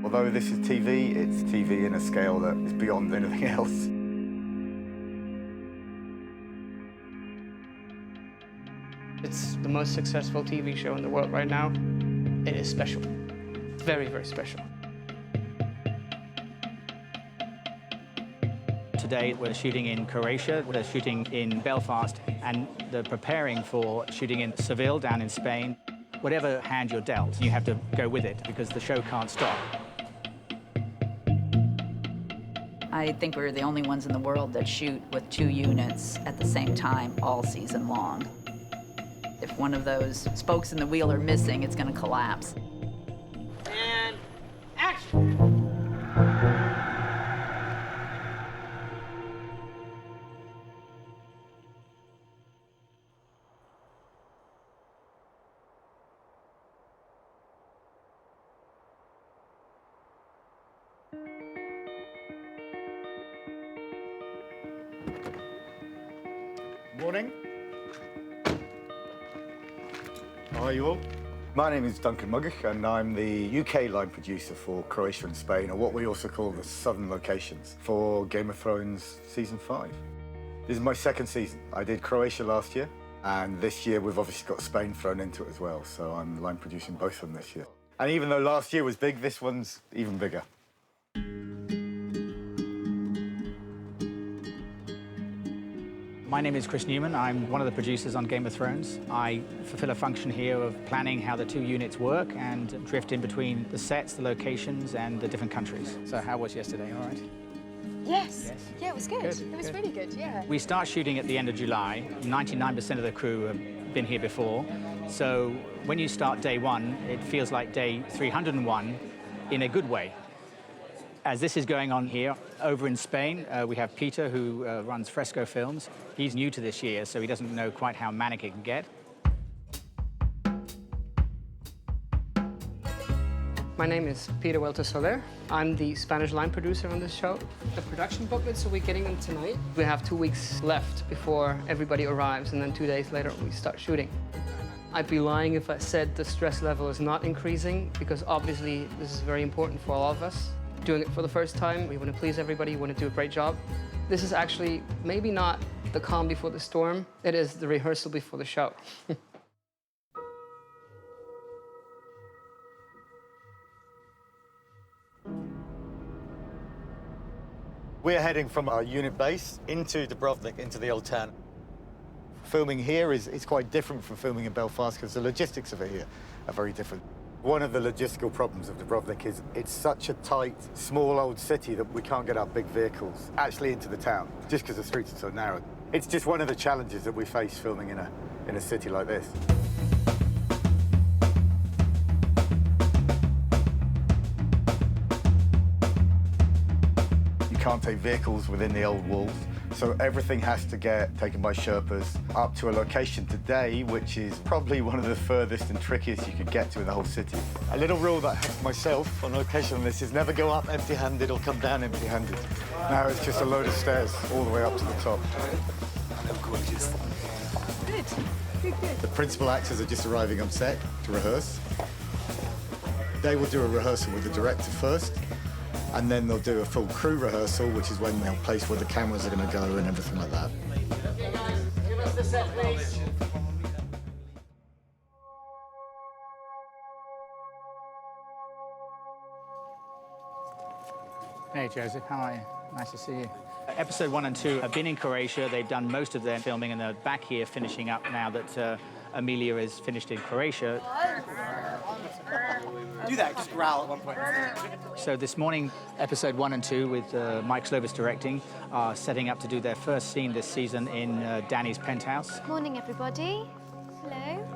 Although this is TV, it's TV in a scale that is beyond anything else. It's the most successful TV show in the world right now. It is special. Very, very special. Today we're shooting in Croatia, we're shooting in Belfast, and they're preparing for shooting in Seville down in Spain. Whatever hand you're dealt, you have to go with it because the show can't stop. I think we're the only ones in the world that shoot with 2 units at the same time all season long. If one of those spokes in the wheel are missing, it's going to collapse. And action! Morning. How are you all? My name is Duncan Muggish, and I'm the UK line producer for Croatia and Spain, or what we also call the southern locations, for Game of Thrones Season 5. This is my 2nd season. I did Croatia last year, and this year we've obviously got Spain thrown into it as well, so I'm line producing both of them this year. And even though last year was big, this one's even bigger. My name is Chris Newman. I'm one of the producers on Game of Thrones. I fulfill a function here of planning how the 2 units work and drift in between the sets, the locations, and the different countries. So how was yesterday, all right? Yes. Yeah, it was good. It was really good, yeah. We start shooting at the end of July. 99% of the crew have been here before. So when you start day 1, it feels like day 301 in a good way. As this is going on here, over in Spain, we have Peter, who runs Fresco Films. He's new to this year, so he doesn't know quite how manic it can get. My name is Peter Welter Soler. I'm the Spanish line producer on this show. The production booklets, so we're getting them tonight. We have 2 weeks left before everybody arrives, and then 2 days later we start shooting. I'd be lying if I said the stress level is not increasing, because obviously this is very important for all of us. Doing it for the first time, we want to please everybody, we want to do a great job. This is actually maybe not the calm before the storm, it is the rehearsal before the show. We're heading from our unit base into Dubrovnik, into the old town. Filming here is quite different from filming in Belfast because the logistics of it here are very different. One of the logistical problems of Dubrovnik is it's such a tight, small old city that we can't get our big vehicles actually into the town, just because the streets are so narrow. It's just one of the challenges that we face filming in a city like this. You can't take vehicles within the old walls, so everything has to get taken by Sherpas up to a location today, which is probably one of the furthest and trickiest you could get to in the whole city. A little rule that I have myself on location on this is never go up empty-handed or come down empty-handed. Now it's just a load of stairs all the way up to the top. Gorgeous. Good. Good. The principal actors are just arriving on set to rehearse. They will do a rehearsal with the director first, and then they'll do a full crew rehearsal, which is when they'll place where the cameras are going to go and everything like that. Okay, guys, give us the set, please. Hey, Joseph, how are you? Nice to see you. Episode 1 and 2 have been in Croatia. They've done most of their filming, and they're back here finishing up now that Amelia is finished in Croatia. Do that, just growl at one point. So this morning, episode 1 and 2, with Mike Slovis directing, are setting up to do their first scene this season in Danny's penthouse. Morning, everybody. Hello.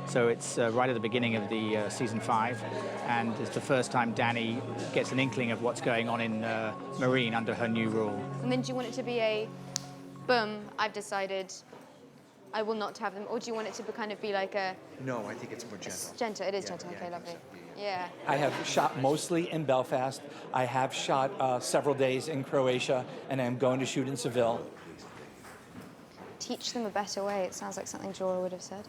So it's right at the beginning of the season 5, and it's the first time Danny gets an inkling of what's going on in Marine under her new rule. And then do you want it to be a, boom, I've decided I will not have them? Or do you want it to kind of be like a... No, I think it's more gentle. Gentle, it is Yeah, gentle, yeah, okay, I think lovely. so. Yeah. I have shot mostly in Belfast. I have shot several days in Croatia, and I'm going to shoot in Seville. Teach them a better way. It sounds like something Jorah would have said.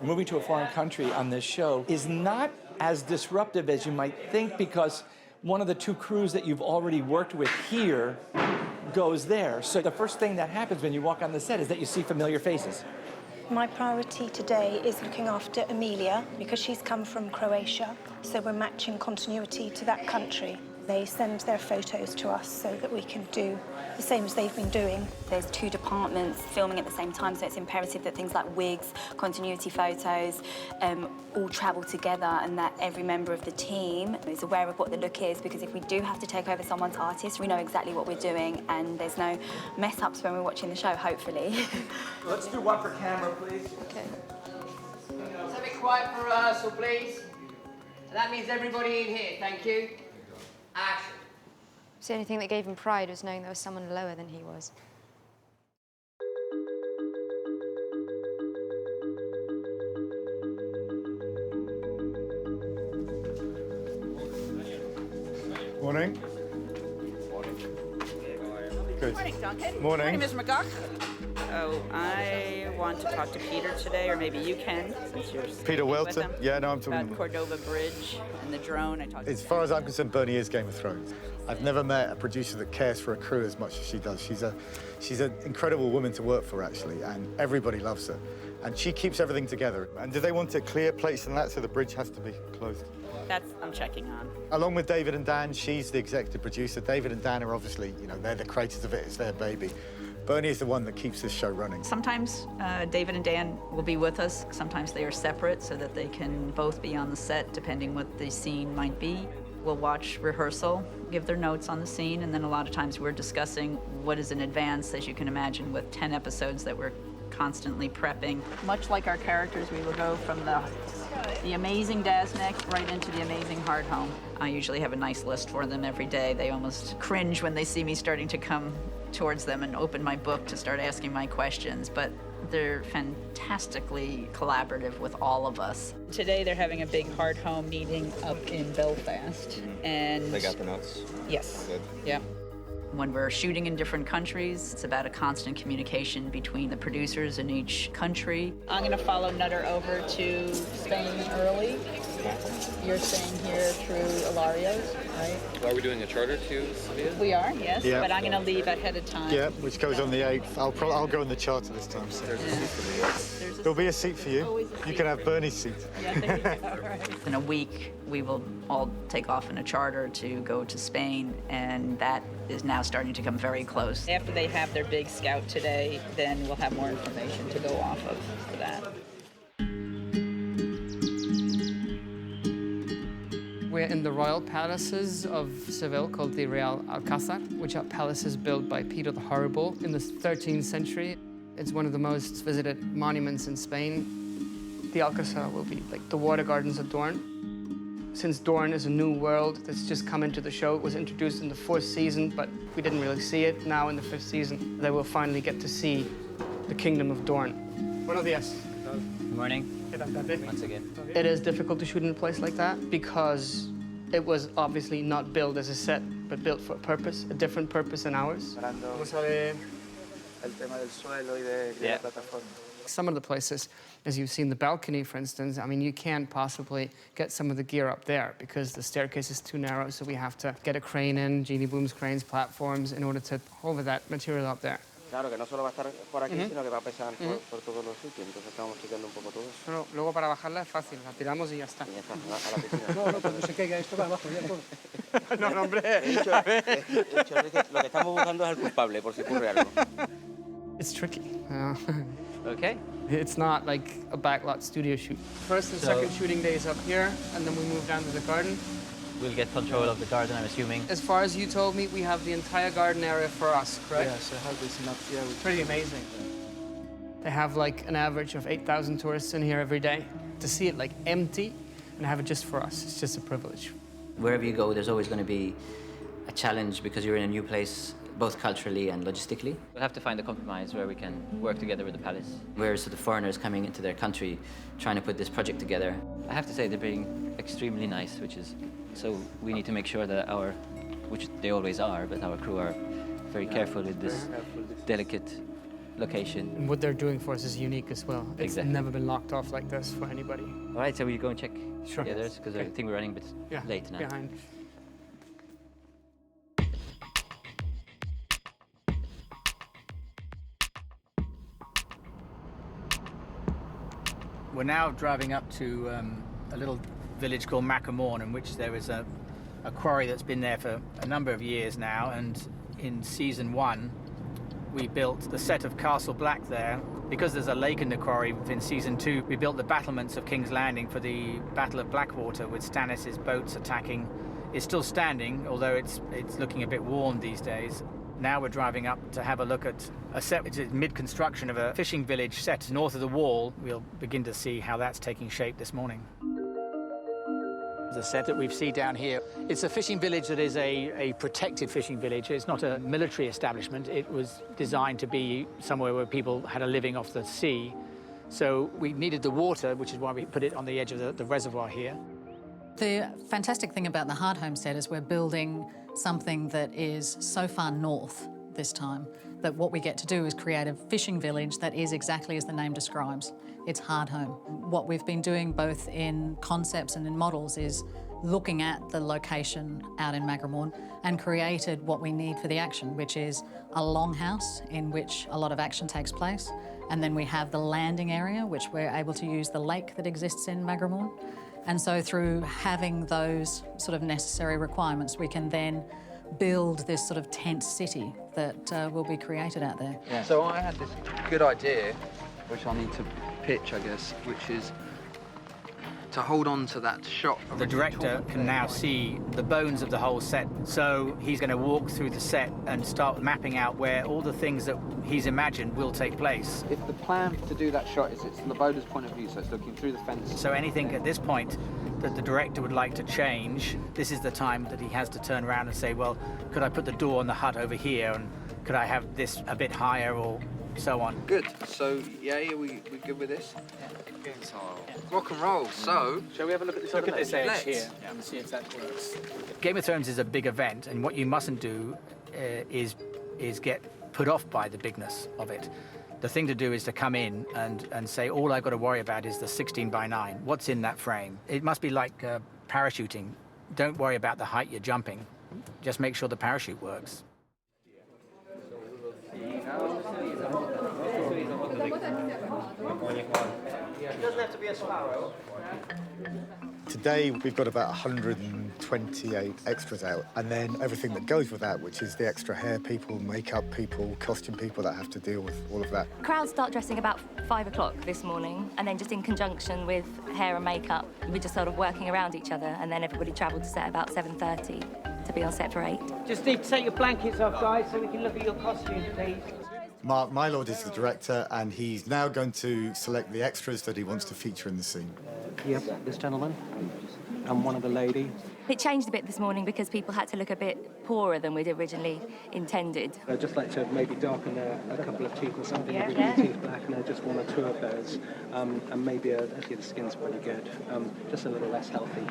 Moving to a foreign country on this show is not as disruptive as you might think, because one of the two crews that you've already worked with here goes there. So the first thing that happens when you walk on the set is that you see familiar faces. My priority today is looking after Emilia because she's come from Croatia, so we're matching continuity to that country. They send their photos to us so that we can do the same as they've been doing. There's two departments filming at the same time, so it's imperative that things like wigs, continuity photos, all travel together, and that every member of the team is aware of what the look is, because if we do have to take over someone's artist, we know exactly what we're doing, and there's no mess-ups when we're watching the show, hopefully. Let's do one for camera, please. Okay. So be quiet for rehearsal, please. And that means everybody in here, thank you. Action. So the only thing that gave him pride was knowing there was someone lower than he was. Morning. Good. Morning, Duncan. Morning. Ms. McGuck. Oh, I want to talk to Peter today, or maybe you can, since you're Peter with Welton? him. Yeah, no, I'm talking About Cordova Bridge and the drone. I talked to As far as I'm concerned, Bernie is Game of Thrones. I've never met a producer that cares for a crew as much as she does. She's an incredible woman to work for, actually, and everybody loves her. And she keeps everything together. And do they want a clear place and that, so the bridge has to be closed? That's I'm checking on. Along with David and Dan, she's the executive producer. David and Dan are obviously, they're the creators of it. It's their baby. Bernie is the one that keeps this show running. Sometimes David and Dan will be with us. Sometimes they are separate so that they can both be on the set, depending what the scene might be. We'll watch rehearsal, give their notes on the scene, and then a lot of times we're discussing what is in advance, as you can imagine, with 10 episodes that we're constantly prepping. Much like our characters, we will go from the amazing Dasnek right into the amazing Hardhome. I usually have a nice list for them every day. They almost cringe when they see me starting to come towards them and open my book to start asking my questions, but they're fantastically collaborative with all of us. Today they're having a big Hardhome meeting up in Belfast, and They got the notes? yes, Good. yeah. When we're shooting in different countries, it's about a constant communication between the producers in each country. I'm going to follow Nutter over to Spain early. You're staying here through Ilario's, right? Are we doing a charter to Sevilla? We are, yes, Yeah. but I'm going to leave ahead of time. Yeah, which goes on the 8th. I'll go on the charter this time. So. There'll be a seat for you. You can have Bernie's seat. Yeah, there you go. Right. In a week, we will all take off in a charter to go to Spain, and that is now starting to come very close. After they have their big scout today, then we'll have more information to go off of for that. We're in the royal palaces of Seville called the Real Alcázar, which are palaces built by Peter the Horrible in the 13th century. It's one of the most visited monuments in Spain. The Alcázar will be like the water gardens of Dorne. Since Dorne is a new world that's just come into the show, it was introduced in the 4th season, but we didn't really see it. Now in the 5th season, they will finally get to see the kingdom of Dorne. Buenos días. Good morning. Once again. It is difficult to shoot in a place like that because it was obviously not built as a set, but built for a purpose, a different purpose than ours. Yeah. Some of the places, as you've seen the balcony, for instance, I mean, you can't possibly get some of the gear up there because the staircase is too narrow, so we have to get a crane in, genie booms, cranes, platforms, in order to hold that material up there. Claro, que no solo va a estar por aquí, sino que va a pesar por todos los sitios. Entonces estamos chequeando un poco todo eso. Pero luego para bajarla es fácil, la tiramos y ya está. Y ya está, a la piscina. No, cuando se caiga esto va abajo, ya todo. No, hombre. Lo que estamos buscando es al culpable, por si ocurre algo. It's tricky. Okay. It's not like a backlot studio shoot. First and second shooting days up here, and then we move down to the garden. We'll get control of the garden, I'm assuming. As far as you told me, we have the entire garden area for us, correct? Yes, I have this map here. Pretty amazing. They have like an average of 8,000 tourists in here every day. To see it like empty and have it just for us, it's just a privilege. Wherever you go, there's always going to be a challenge because you're in a new place. both culturally and logistically. We'll have to find a compromise where we can work together with the palace. We're sort of foreigners coming into their country, trying to put this project together. I have to say they're being extremely nice, so we need to make sure that which they always are, but our crew are very careful with this delicate location. And what they're doing for us is unique as well. It's Exactly. never been locked off like this for anybody. All right, so we go and check Sure. the others, because I think we're running a bit late now. Behind. We're now driving up to a little village called Macamorn, in which there is a quarry that's been there for a number of years now, and in season 1 we built the set of Castle Black there. Because there's a lake in the quarry, in season 2 we built the battlements of King's Landing for the Battle of Blackwater, with Stannis's boats attacking. It's still standing, although it's looking a bit worn these days. Now we're driving up to have a look at a set which is mid-construction of a fishing village set north of the wall. We'll begin to see how that's taking shape this morning. The set that we see down here, it's a fishing village that is a protected fishing village. It's not a military establishment. It was designed to be somewhere where people had a living off the sea. So we needed the water, which is why we put it on the edge of the reservoir here. The fantastic thing about the Hard Homestead is we're building something that is so far north this time that what we get to do is create a fishing village that is exactly as the name describes. It's Hard Home. What we've been doing both in concepts and in models is looking at the location out in Magramorn and created what we need for the action, which is a longhouse in which a lot of action takes place. And then we have the landing area, which we're able to use the lake that exists in Magramorn. And so through having those sort of necessary requirements, we can then build this sort of tent city that will be created out there. Yeah. So I had this good idea, which I need to pitch, I guess, which is to hold on to that shot. The director can now see the bones of the whole set, so he's going to walk through the set and start mapping out where all the things that he's imagined will take place. If the plan to do that shot is it's from the boater's point of view, so it's looking through the fence. So anything at this point that the director would like to change, this is the time that he has to turn around and say, well, could I put the door on the hut over here, and could I have this a bit higher, or so on. Good. So, yeah, we good with this? Yeah. So, rock and roll. So, shall we have a look at this? Look at this edge here and see if that works. Game of Thrones is a big event, and what you mustn't do is get put off by the bigness of it. The thing to do is to come in and say, all I've got to worry about is the 16:9. What's in that frame? It must be like parachuting. Don't worry about the height you're jumping. Just make sure the parachute works. It doesn't have to be a sparrow. Today, we've got about 128 extras out, and then everything that goes with that, which is the extra hair people, makeup people, costume people that have to deal with all of that. Crowds start dressing about 5 o'clock this morning, and then just in conjunction with hair and makeup, we're just sort of working around each other, and then everybody travelled to set about 7:30 to be on set for 8. Just need to take your blankets off, guys, so we can look at your costumes, please. Mark Mylord is the director, and he's now going to select the extras that he wants to feature in the scene. Yep, this gentleman and one of the ladies. It changed a bit this morning because people had to look a bit poorer than we'd originally intended. I'd just like to maybe darken a couple of teeth or something, maybe teeth black, and just one or two of those, and maybe actually the skin's pretty good, just a little less healthy.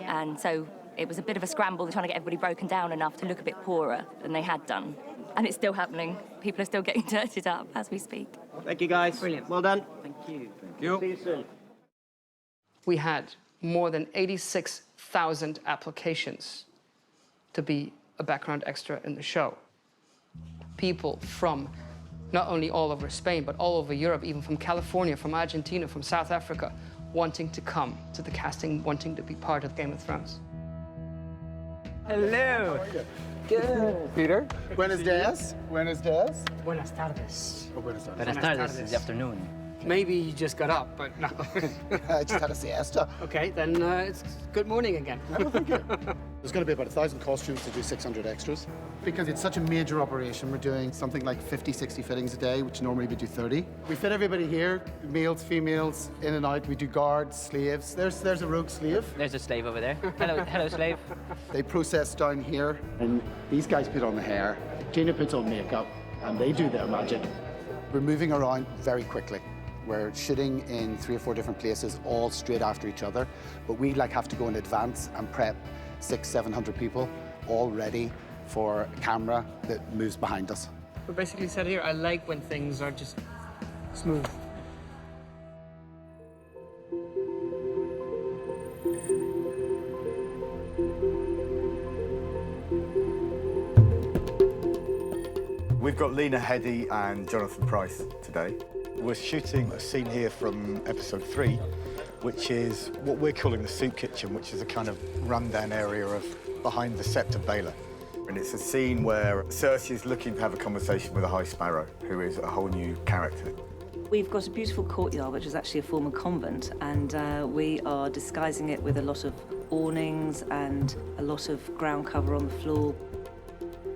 And so it was a bit of a scramble trying to get everybody broken down enough to look a bit poorer than they had done. And it's still happening. People are still getting dirted up as we speak. Thank you, guys. Brilliant. Well done. Thank you. Thank you. See you soon. We had more than 86,000 applications to be a background extra in the show. People from not only all over Spain, but all over Europe, even from California, from Argentina, from South Africa, wanting to come to the casting, wanting to be part of Game of Thrones. Hello. Good. Peter? Buenos dias. Buenos dias. Buenas tardes. Oh, buenas tardes. Buenas tardes, it's the afternoon. Maybe you just got up, but no. I just had a siesta. Okay, then it's good morning again. Oh, thank you. There's going to be about 1,000 costumes to do 600 extras. Because it's such a major operation, we're doing something like 50, 60 fittings a day, which normally we do 30. We fit everybody here, males, females, in and out. We do guards, slaves. There's a rogue slave. There's a slave over there. Hello, slave. They process down here, and these guys put on the hair. Gina puts on makeup, and they do their magic. We're moving around very quickly. We're shooting in 3 or 4 different places, all straight after each other. But we have to go in advance and prep 600-700 people, all ready for a camera that moves behind us. We basically said here, I like when things are just smooth. We've got Lena Headey and Jonathan Price today. We're shooting a scene here from episode 3, which is what we're calling the soup kitchen, which is a kind of rundown area of behind the sept of Baylor. And it's a scene where Cersei is looking to have a conversation with a High Sparrow, who is a whole new character. We've got a beautiful courtyard, which is actually a former convent, and we are disguising it with a lot of awnings and a lot of ground cover on the floor.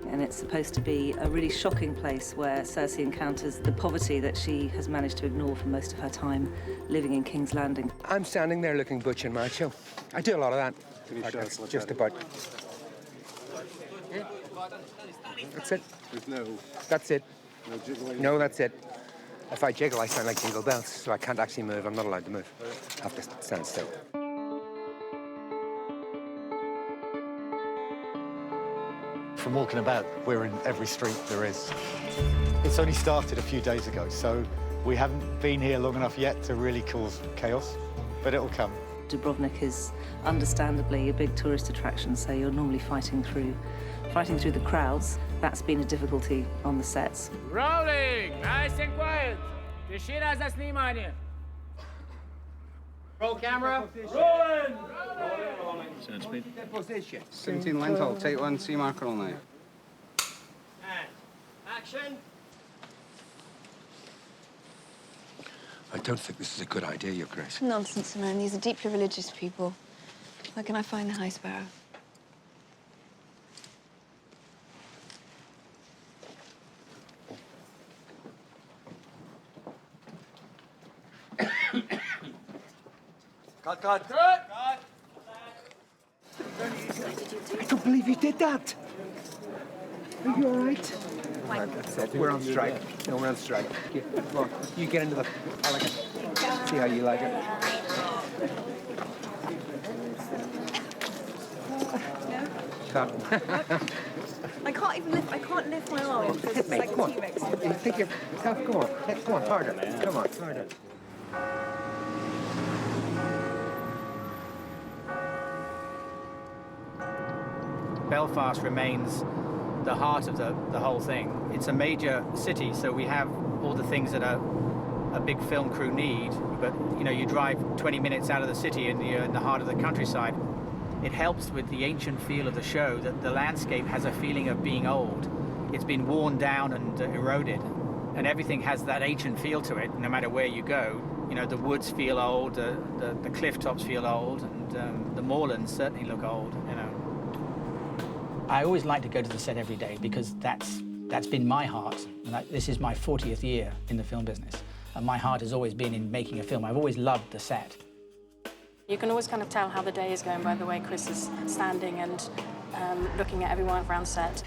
And it's supposed to be a really shocking place where Cersei encounters the poverty that she has managed to ignore for most of her time living in King's Landing. I'm standing there looking butch and macho. I do a lot of that. Just about. That's it. That's it. No, that's it. If I jiggle, I sound like Jingle Bells, so I can't actually move. I'm not allowed to move. I have to stand still. From walking about, we're in every street there is. It's only started a few days ago, so we haven't been here long enough yet to really cause chaos, but it'll come. Dubrovnik is understandably a big tourist attraction, so you're normally fighting through the crowds. That's been a difficulty on the sets. Rolling! Nice and quiet. Тишина за снимание. Roll camera. Rolling! Sound speed. Position. 17 lentil, take 1, C mackerel now. And action. I don't think this is a good idea, Your Grace. Nonsense, man. These are deeply religious people. Where can I find the High Sparrow? Cut. I don't believe you did that. Are you all right? That's it. We're on strike. No, we're on strike. Come on, you get into the... I like it. See how you like it. Cut. I can't even lift. I can't lift my arm. Hit me. Come on. You think you're tough? Go on. Come on, harder. Come on, harder. Belfast remains the heart of the whole thing. It's a major city, so we have all the things that a big film crew need, but you know, you drive 20 minutes out of the city and you're in the heart of the countryside. It helps with the ancient feel of the show that the landscape has a feeling of being old. It's been worn down and eroded, and everything has that ancient feel to it, no matter where you go. You know, the woods feel old, the cliff tops feel old, and the moorlands certainly look old, you know. I always like to go to the set every day because that's been my heart. And this is my 40th year in the film business, and my heart has always been in making a film. I've always loved the set. You can always kind of tell how the day is going by the way Chris is standing and looking at everyone around set.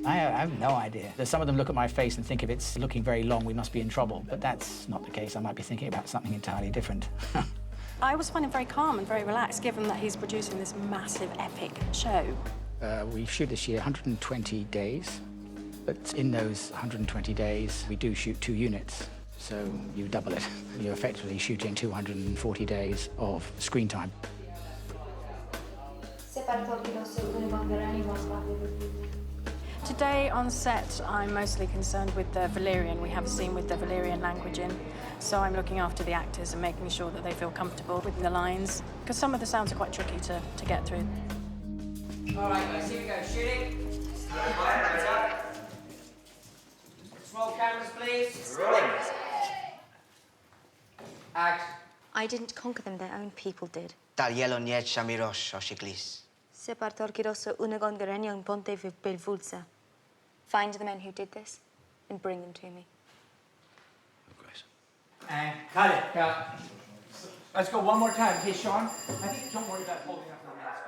I have no idea. Some of them look at my face and think if it's looking very long, we must be in trouble. But that's not the case. I might be thinking about something entirely different. I always find him very calm and very relaxed, given that he's producing this massive, epic show. We shoot this year 120 days, but in those 120 days, we do shoot 2 units. So you double it. You're effectively shooting 240 days of screen time. Today on set, I'm mostly concerned with the Valyrian. We have a scene with the Valyrian language in, so I'm looking after the actors and making sure that they feel comfortable with the lines, because some of the sounds are quite tricky to get through. All right, guys, here we go. Shooting. Small cameras, please. please. Act. I didn't conquer them, their own people did. Dar yellow niet shamirosh oshiglis. Separtorkiroso unagon garenion ponte belvulsa. Find the men who did this and bring them to me. And cut it. Cut. Let's go one more time. Okay, Sean. I think don't worry about holding up the mask.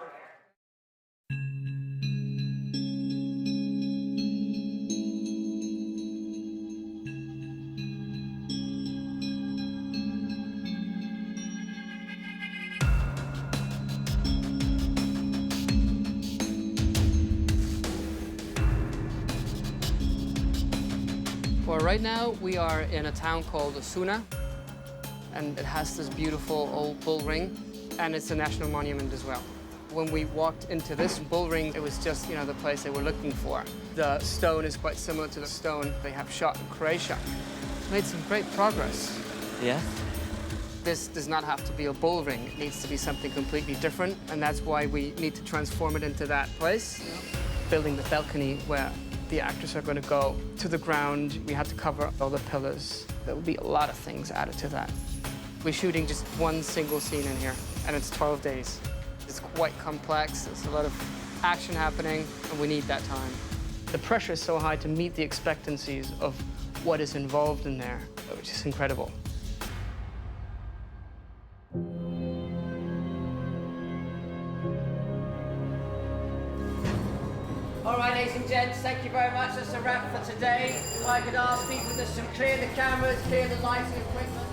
Well, right now we are in a town called Osuna, and it has this beautiful old bull ring, and it's a national monument as well. When we walked into this bull ring, it was just, you know, the place they were looking for. The stone is quite similar to the stone they have shot in Croatia. Made some great progress. Yeah. This does not have to be a bull ring. It needs to be something completely different, and that's why we need to transform it into that place. Building the balcony where the actors are going to go to the ground. We had to cover all the pillars. There will be a lot of things added to that. We're shooting just one single scene in here, and it's 12 days. It's quite complex. There's a lot of action happening, and we need that time. The pressure is so high to meet the expectancies of what is involved in there, which is incredible. All right, ladies and gents, thank you very much. That's a wrap for today. If I could ask people just to clear the cameras, clear the lighting equipment.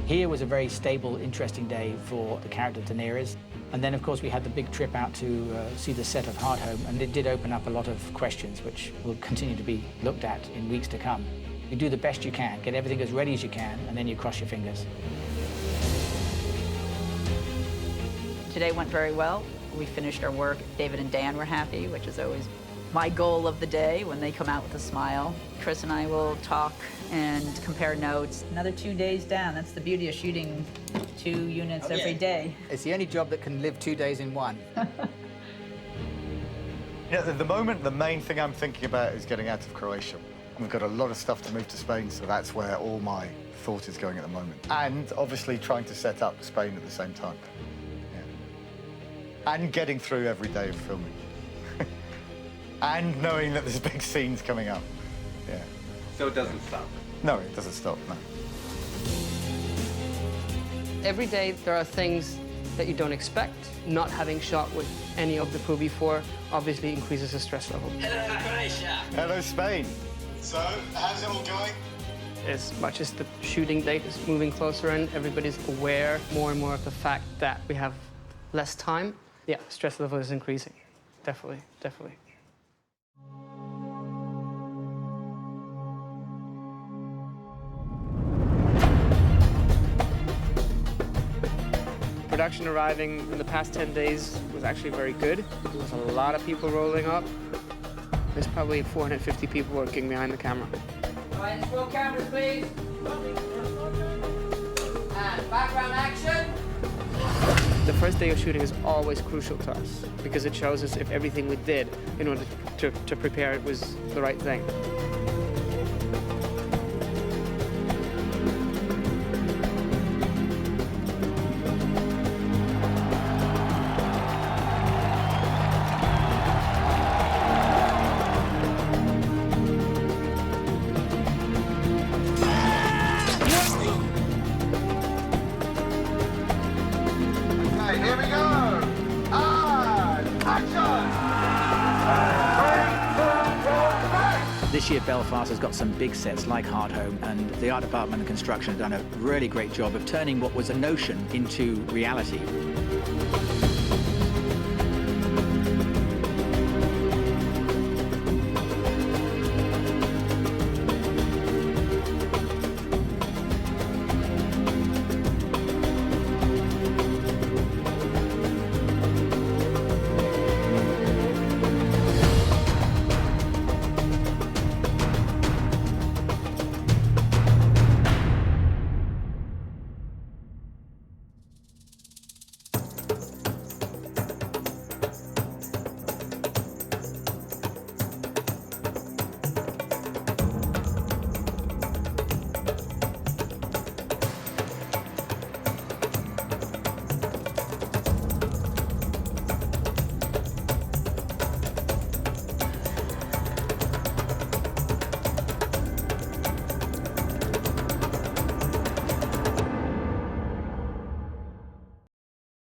Here was a very stable, interesting day for the character Daenerys. And then, of course, we had the big trip out to see the set of Hardhome, and it did open up a lot of questions, which will continue to be looked at in weeks to come. You do the best you can, get everything as ready as you can, and then you cross your fingers. Today went very well. We finished our work. David and Dan were happy, which is always my goal of the day when they come out with a smile. Chris and I will talk and compare notes. Another 2 days down. That's the beauty of shooting 2 units every day. It's the only job that can live 2 days in one. Yeah, at the moment, the main thing I'm thinking about is getting out of Croatia. We've got a lot of stuff to move to Spain, so that's where all my thought is going at the moment. And obviously trying to set up Spain at the same time. Yeah. And getting through every day of filming. And knowing that there's big scenes coming up. Yeah. So it doesn't stop? No, it doesn't stop, no. Every day there are things that you don't expect. Not having shot with any of the crew before obviously increases the stress level. Hello, Croatia. Hello, Spain. So, how's it all going? As much as the shooting date is moving closer in, everybody's aware more and more of the fact that we have less time. Yeah, stress level is increasing. Definitely, definitely. Production arriving in the past 10 days was actually very good. There was a lot of people rolling up. There's probably 450 people working behind the camera. All right, let's roll cameras, please. And background action. The first day of shooting is always crucial to us because it shows us if everything we did in order to prepare it was the right thing. This year, Belfast has got some big sets like Hardhome, and the art department and construction have done a really great job of turning what was a notion into reality.